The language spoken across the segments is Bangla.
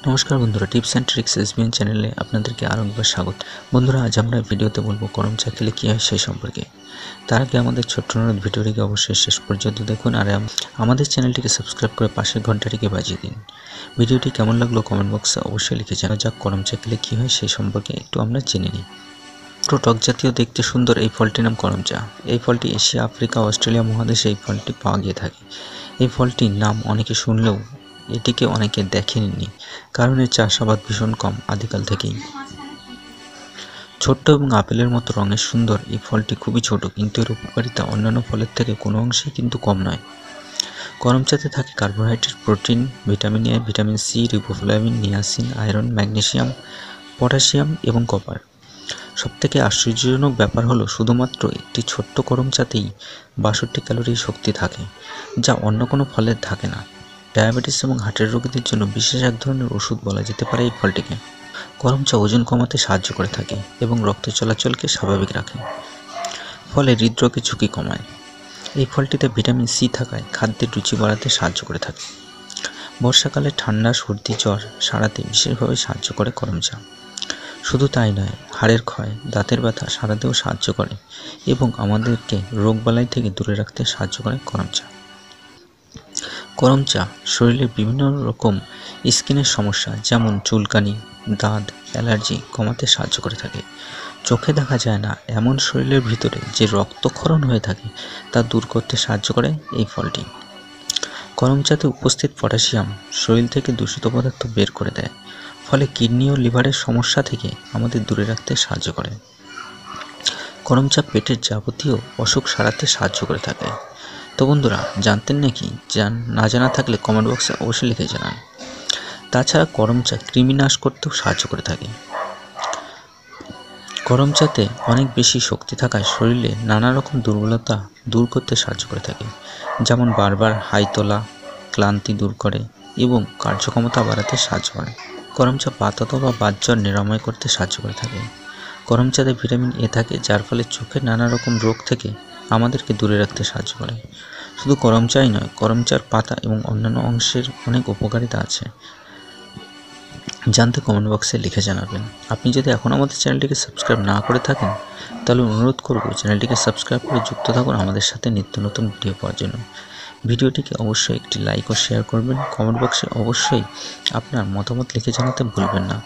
নমস্কার বন্ধুরা, টিপস অ্যান্ড ট্রিক্স এসবিএন চ্যানেলে আপনাদেরকে আরও একবার স্বাগত। বন্ধুরা, আজ আমরা ভিডিওতে বলবো গরম চা খেলে কী হয় সেই সম্পর্কে। তার আগে আমাদের ছোট্ট অনুরোধ, ভিডিওটিকে অবশ্যই শেষ পর্যন্ত দেখুন আর আমাদের চ্যানেলটিকে সাবস্ক্রাইব করে পাশের ঘন্টাটিকে বাজিয়ে দিন। ভিডিওটি কেমন লাগলো কমেন্ট বক্সে অবশ্যই লিখে জানাও। যাক, গরম চা খেলে কী হয় সেই সম্পর্কে একটু আমরা জেনে নিই। টক জাতীয়, দেখতে সুন্দর এই ফলটির নাম করম চা। এই ফলটি এশিয়া, আফ্রিকা, অস্ট্রেলিয়া মহাদেশে এই ফলটি পাওয়া গিয়ে থাকে। এই ফলটির নাম অনেকে শুনলেও এটিকে অনেকে দেখেননি, কারণ এর চাষাবাদ ভীষণ কম আদিকাল থেকেই। ছোট্ট এবং আপেলের মতো রঙের সুন্দর এই ফলটি খুবই ছোট, কিন্তু এর উপকারিতা অন্যান্য ফলের থেকে কোনো অংশেই কিন্তু কম নয়। গরম চাতে থাকে carbohydrate, protein, vitamin A, vitamin C, riboflavin, niacin, iron, magnesium, potassium এবং কপার। সবথেকে আশ্চর্যজনক ব্যাপার হলো, শুধুমাত্র একটি ছোট্ট গরম চাতেই ৬২ ক্যালোরি শক্তি থাকে, যা অন্য কোনো ফলের থাকে না। ডায়াবেটিস এবং হার্টের রোগীদের জন্য বিশেষ এক ধরনের ওষুধ বলা যেতে পারে এই ফলটিকে। গরম চা ওজন কমাতে সাহায্য করে থাকে এবং রক্ত চলাচলকে স্বাভাবিক রাখে, ফলে হৃদরোগের ঝুঁকি কমায়। এই ফলটিতে ভিটামিন সি থাকায় খাদ্যের রুচি বাড়াতে সাহায্য করে থাকে। বর্ষাকালে ঠান্ডা, সর্দি, জ্বর সারাতে বিশেষভাবে সাহায্য করে গরম চা। শুধু তাই নয়, হাড়ের ক্ষয়, দাঁতের ব্যথা সারাতেও সাহায্য করে এবং আমাদেরকে রোগবালাই থেকে দূরে রাখতে সাহায্য করে গরম চা। গরম চা শরীরের বিভিন্ন রকম স্কিনের সমস্যা, যেমন চুলকানি, দাঁত, অ্যালার্জি কমাতে সাহায্য করে থাকে। চোখে দেখা যায় না এমন শরীরের ভিতরে যে রক্তক্ষরণ হয়ে থাকে তা দূর করতে সাহায্য করে এই ফলটি। গরম চাতে উপস্থিত পটাশিয়াম শরীর থেকে দূষিত পদার্থ বের করে দেয়, ফলে কিডনি ও লিভারের সমস্যা থেকে আমাদের দূরে রাখতে সাহায্য করে। গরম চা পেটের যাবতীয় অসুখ সারাতে সাহায্য করে থাকে। তো বন্ধুরা, জানতেন নাকি? না জানা থাকলে কমেন্ট বক্সে অবশ্যই লিখে জানান। তাছাড়া গরম চা কৃমি নাশ করতেও সাহায্য করে থাকে। গরম চাতে অনেক বেশি শক্তি থাকায় শরীরে নানা রকম দুর্বলতা দূর করতে সাহায্য করে থাকে, যেমন বারবার হাই তোলা, ক্লান্তি দূর করে এবং কার্যক্ষমতা বাড়াতে সাহায্য করে। গরম চা বাতাত বা বাতজ্বর নিরাময় করতে সাহায্য করে থাকে। গরম চাতে ভিটামিন এ থাকে, যার ফলে চোখের নানা রকম রোগ থেকে আমাদেরকে দূরে রাখতে সাহায্য করে। শুধু গরম চাই নয়, গরম চার পাতা এবং অন্যান্য অংশের অনেক উপকারিতা আছে। জানতে কমেন্ট বক্সে লিখে জানাবেন। আপনি যদি এখন আমাদের চ্যানেলটিকে সাবস্ক্রাইব না করে থাকেন, তাহলে অনুরোধ করব চ্যানেলটিকে সাবস্ক্রাইব করে যুক্ত থাকুন আমাদের সাথে নিত্য নতুন ভিডিও পাওয়ার জন্য। ভিডিওটিকে অবশ্যই একটি লাইক ও শেয়ার করবেন। কমেন্ট বক্সে অবশ্যই আপনার মতামত লিখে জানাতে ভুলবেন না।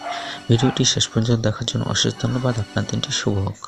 ভিডিওটি শেষ পর্যন্ত দেখার জন্য অশেষ ধন্যবাদ। আপনার দিনটি শুভ হোক।